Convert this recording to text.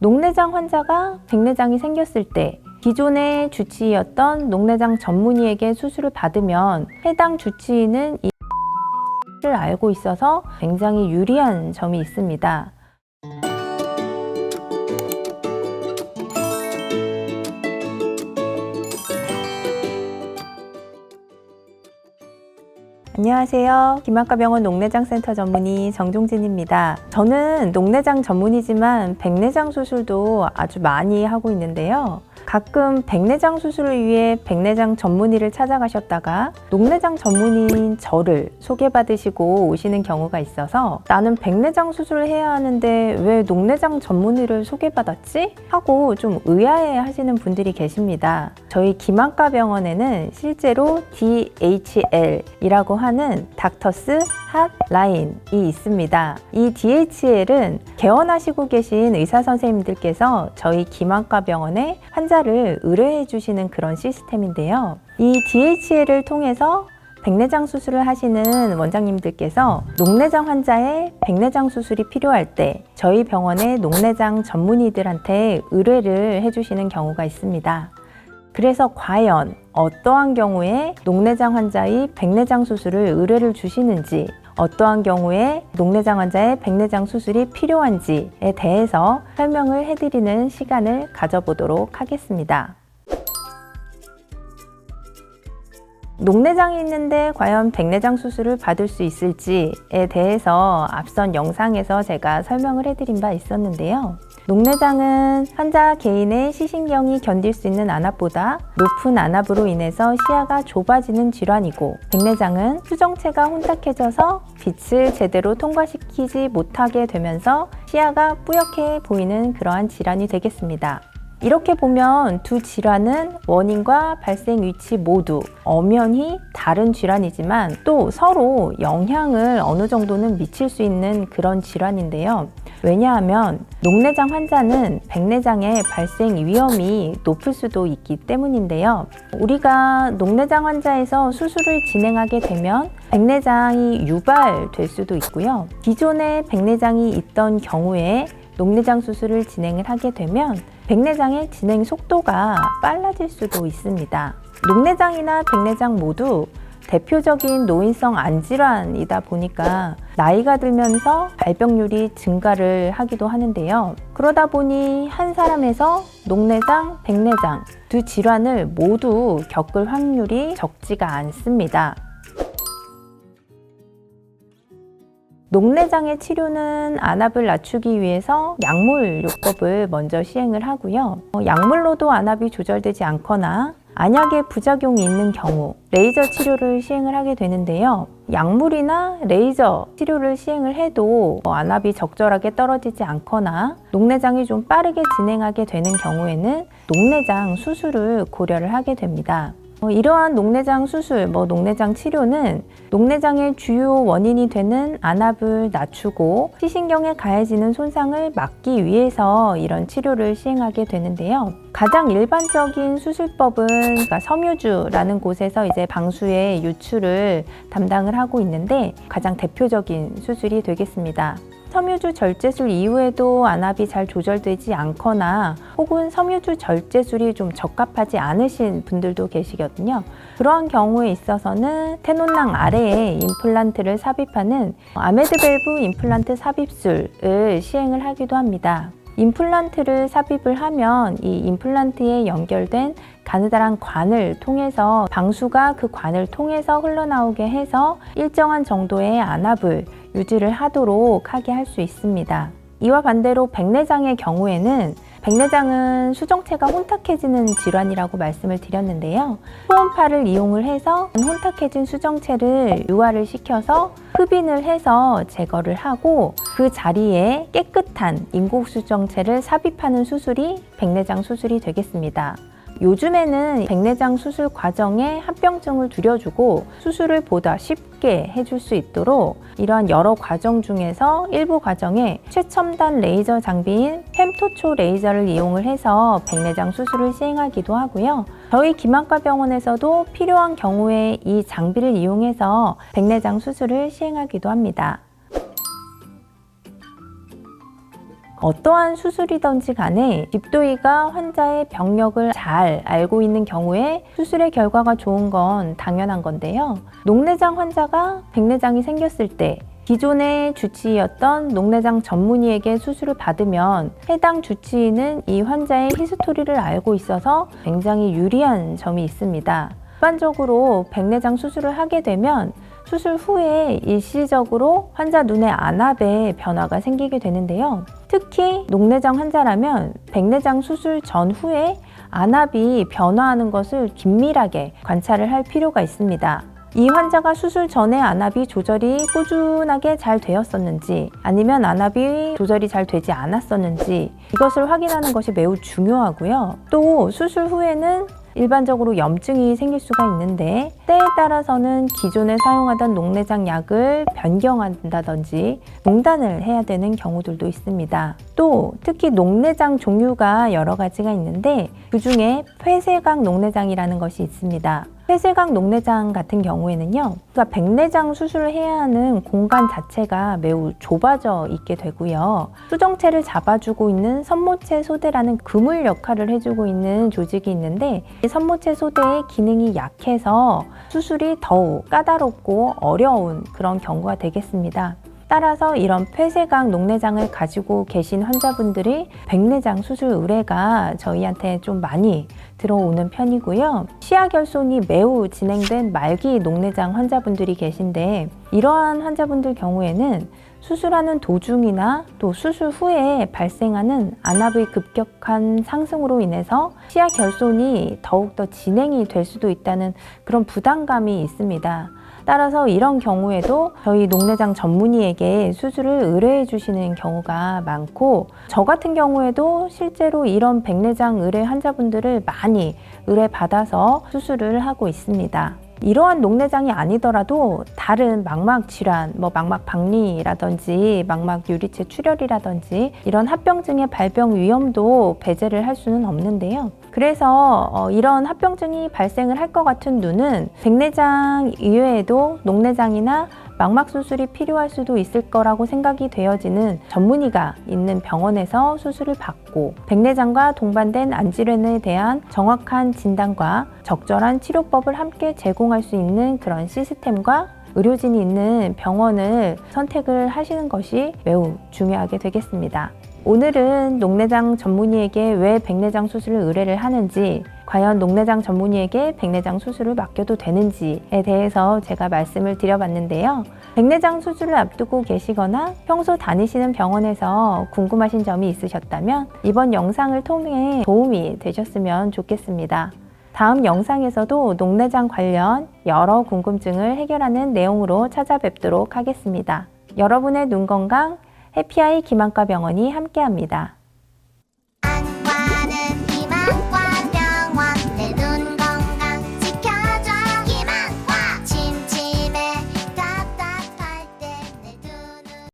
녹내장 환자가 백내장이 생겼을 때 기존의 주치의였던 녹내장 전문의에게 수술을 받으면 해당 주치의는 이를 알고 있어서 굉장히 유리한 점이 있습니다. 안녕하세요. 김학과병원 녹내장센터 전문의 정종진입니다. 저는 녹내장 전문이지만 백내장 수술도 아주 많이 하고 있는데요. 가끔 백내장 수술을 위해 백내장 전문의를 찾아가셨다가 녹내장 전문의인 저를 소개받으시고 오시는 경우가 있어서 나는 백내장 수술을 해야 하는데 왜 녹내장 전문의를 소개받았지? 하고 좀 의아해 하시는 분들이 계십니다. 저희 김학과병원에는 실제로 DHL이라고 하는 닥터스 핫라인이 있습니다. 이 DHL은 개원하시고 계신 의사 선생님들께서 저희 김학과병원에 환자를 의뢰해 주시는 그런 시스템인데요. 이 DHL을 통해서 백내장 수술을 하시는 원장님들께서 녹내장 환자의 백내장 수술이 필요할 때 저희 병원의 녹내장 전문의들한테 의뢰를 해주시는 경우가 있습니다. 그래서 과연 어떠한 경우에 녹내장 환자의 백내장 수술을 의뢰를 주시는지, 어떠한 경우에 녹내장 환자의 백내장 수술이 필요한지에 대해서 설명을 해드리는 시간을 가져보도록 하겠습니다. 녹내장이 있는데 과연 백내장 수술을 받을 수 있을지에 대해서 앞선 영상에서 제가 설명을 해드린 바 있었는데요. 녹내장은 환자 개인의 시신경이 견딜 수 있는 안압보다 높은 안압으로 인해서 시야가 좁아지는 질환이고, 백내장은 수정체가 혼탁해져서 빛을 제대로 통과시키지 못하게 되면서 시야가 뿌옇게 보이는 그러한 질환이 되겠습니다. 이렇게 보면 두 질환은 원인과 발생 위치 모두 엄연히 다른 질환이지만 또 서로 영향을 어느 정도는 미칠 수 있는 그런 질환인데요. 왜냐하면 녹내장 환자는 백내장의 발생 위험이 높을 수도 있기 때문인데요. 우리가 녹내장 환자에서 수술을 진행하게 되면 백내장이 유발될 수도 있고요. 기존에 백내장이 있던 경우에 녹내장 수술을 진행을 하게 되면 백내장의 진행 속도가 빨라질 수도 있습니다. 녹내장이나 백내장 모두 대표적인 노인성 안질환이다 보니까 나이가 들면서 발병률이 증가를 하기도 하는데요. 그러다 보니 한 사람에서 녹내장, 백내장 두 질환을 모두 겪을 확률이 적지가 않습니다. 녹내장의 치료는 안압을 낮추기 위해서 약물 요법을 먼저 시행을 하고요. 약물로도 안압이 조절되지 않거나 안약의 부작용이 있는 경우 레이저 치료를 시행을 하게 되는데요. 약물이나 레이저 치료를 시행을 해도 안압이 적절하게 떨어지지 않거나 녹내장이 좀 빠르게 진행하게 되는 경우에는 녹내장 수술을 고려를 하게 됩니다. 이러한 녹내장 수술, 녹내장 치료는 녹내장의 주요 원인이 되는 안압을 낮추고 시신경에 가해지는 손상을 막기 위해서 이런 치료를 시행하게 되는데요. 가장 일반적인 수술법은 섬유주라는 곳에서 이제 방수의 유출을 담당을 하고 있는데 가장 대표적인 수술이 되겠습니다. 섬유주 절제술 이후에도 안압이 잘 조절되지 않거나 혹은 섬유주 절제술이 좀 적합하지 않으신 분들도 계시거든요. 그러한 경우에 있어서는 테논낭 아래에 임플란트를 삽입하는 아메드밸브 임플란트 삽입술을 시행을 하기도 합니다. 임플란트를 삽입을 하면 이 임플란트에 연결된 가느다란 관을 통해서 방수가 그 관을 통해서 흘러나오게 해서 일정한 정도의 안압을 유지를 하도록 하게 할 수 있습니다. 이와 반대로 백내장의 경우에는 백내장은 수정체가 혼탁해지는 질환이라고 말씀을 드렸는데요. 초음파를 이용을 해서 혼탁해진 수정체를 유화를 시켜서 흡인을 해서 제거를 하고 그 자리에 깨끗한 인공수정체를 삽입하는 수술이 백내장 수술이 되겠습니다. 요즘에는 백내장 수술 과정에 합병증을 줄여주고 수술을 보다 쉽게 해줄 수 있도록 이러한 여러 과정 중에서 일부 과정에 최첨단 레이저 장비인 펨토초 레이저를 이용을 해서 백내장 수술을 시행하기도 하고요. 저희 김학과병원에서도 필요한 경우에 이 장비를 이용해서 백내장 수술을 시행하기도 합니다. 어떠한 수술이든지 간에 집도의가 환자의 병력을 잘 알고 있는 경우에 수술의 결과가 좋은 건 당연한 건데요. 녹내장 환자가 백내장이 생겼을 때 기존의 주치의였던 녹내장 전문의에게 수술을 받으면 해당 주치의는 이 환자의 히스토리를 알고 있어서 굉장히 유리한 점이 있습니다. 일반적으로 백내장 수술을 하게 되면 수술 후에 일시적으로 환자 눈의 안압에 변화가 생기게 되는데요. 특히 녹내장 환자라면 백내장 수술 전후에 안압이 변화하는 것을 긴밀하게 관찰을 할 필요가 있습니다. 이 환자가 수술 전에 안압이 조절이 꾸준하게 잘 되었었는지 아니면 안압이 조절이 잘 되지 않았었는지 이것을 확인하는 것이 매우 중요하고요. 또 수술 후에는 일반적으로 염증이 생길 수가 있는데 때에 따라서는 기존에 사용하던 녹내장 약을 변경한다든지 중단을 해야 되는 경우들도 있습니다. 또 특히 녹내장 종류가 여러 가지가 있는데 그중에 폐쇄각 녹내장이라는 것이 있습니다. 폐쇄각 녹내장 같은 경우에는요, 그러니까 백내장 수술을 해야 하는 공간 자체가 매우 좁아져 있게 되고요. 수정체를 잡아주고 있는 선모체 소대라는 그물 역할을 해주고 있는 조직이 있는데 이 선모체 소대의 기능이 약해서 수술이 더욱 까다롭고 어려운 그런 경우가 되겠습니다. 따라서 이런 폐쇄각 녹내장을 가지고 계신 환자분들이 백내장 수술 의뢰가 저희한테 좀 많이 들어오는 편이고요. 시야결손이 매우 진행된 말기 녹내장 환자분들이 계신데 이러한 환자분들 경우에는 수술하는 도중이나 또 수술 후에 발생하는 안압의 급격한 상승으로 인해서 시야결손이 더욱더 진행이 될 수도 있다는 그런 부담감이 있습니다. 따라서 이런 경우에도 저희 녹내장 전문의에게 수술을 의뢰해 주시는 경우가 많고 저 같은 경우에도 실제로 이런 백내장 의뢰 환자분들을 많이 의뢰받아서 수술을 하고 있습니다. 이러한 녹내장이 아니더라도 다른 망막 질환, 망막 박리라든지 망막 유리체 출혈이라든지 이런 합병증의 발병 위험도 배제를 할 수는 없는데요. 그래서 이런 합병증이 발생을 할 것 같은 눈은 백내장 이외에도 녹내장이나 망막 수술이 필요할 수도 있을 거라고 생각이 되어지는 전문의가 있는 병원에서 수술을 받고 백내장과 동반된 안질환에 대한 정확한 진단과 적절한 치료법을 함께 제공할 수 있는 그런 시스템과 의료진이 있는 병원을 선택을 하시는 것이 매우 중요하게 되겠습니다. 오늘은 녹내장 전문의에게 왜 백내장 수술을 의뢰를 하는지, 과연 녹내장 전문의에게 백내장 수술을 맡겨도 되는지에 대해서 제가 말씀을 드려봤는데요. 백내장 수술을 앞두고 계시거나 평소 다니시는 병원에서 궁금하신 점이 있으셨다면 이번 영상을 통해 도움이 되셨으면 좋겠습니다. 다음 영상에서도 녹내장 관련 여러 궁금증을 해결하는 내용으로 찾아뵙도록 하겠습니다. 여러분의 눈 건강 해피아이 기만과 병원이 함께합니다.